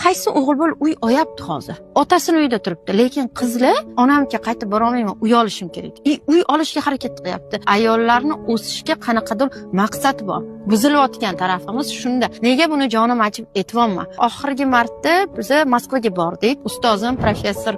qaysi o'g'il bola uy oyapti hozir? Otasini uyida turibdi, lekin qizlar onamga qaytib bora olmayman, uy olishim kerak. Uy olishga harakat qilyapti. Ayollarni o'sishga qanaqadir maqsad bor. Buzilayotgan tarafimiz shunda. Nega buni jonim ochib aytibman? Oxirgi marta biz Moskvaga bordik. Ustozim professor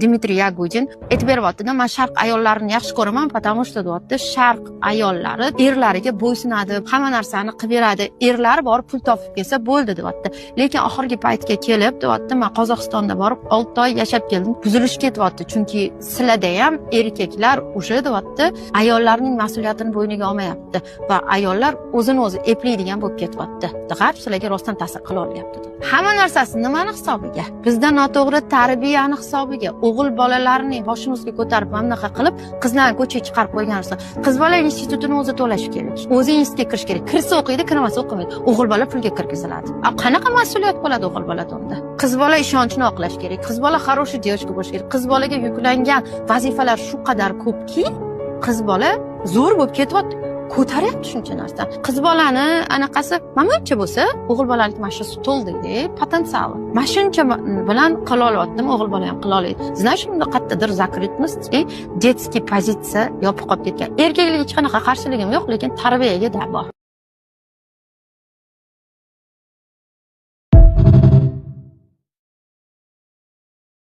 Dmitriy Yagudin aytib beryapti-da, men sharq ayollarini yaxshi ko'raman, потому что deyapti, sharq ayollari erlariga bo'ysunadi, hamma narsani qilib beradi. Erlari borib pul topib kelsa bo'ldi deyapti. Lekin oxirgi paytga kelib deyapti, men Qozog'istonda borib 6 oy yashab keldim. Buzilish ketyapti, chunki sizlarda ham erkaklar o'sha deyapti, ayollarning mas'uliyatini bo'yniga olmayapti va ayollar o'zini o'zi eplaydigan bo'lib ketyapti. G'arb sizlarga rostdan ta'sir qila olyapti. Hamma narsasi nimani hisobiga? Bizda noto'g'ri tarbiyani hisobiga, o'g'il bolalarni boshimizga ko'tarib mamlaqa qilib, qizlarni ko'chaga chiqarib qo'ygansiz. Qiz bola institutini o'zi to'lash kerak. O'zi institutga kirish kerak. Kirsa o'qiydi, kirmasa o'qimaydi. O'g'il bola pulga kirgiziladi. Qanaqa mas'uliyat bo'ladi o'g'il bolada unda? Qiz bola ishonchni oqlash kerak. Qiz bola хороший девочка bo'lish kerak. Qiz bolaga yuklangan vazifalar shu qadar ko'pki, qiz bola zo'r bo'lib ketyapti. Ko'taryapti shuncha narsa. Qiz bolani anaqasi mamachcha bo'lsa, o'g'il bolalik mashqasi to'ldida, potensiali. Mashuncha bilan qila olyaptim, o'g'il bola ham qila oladi. Знаешь, unda qayerdadir zakritnosti, детский pozitsiya yopib qolib ketgan. Erkaklikka hech qanaqa qarshiligim yo'q, lekin tarbiyaga da bor.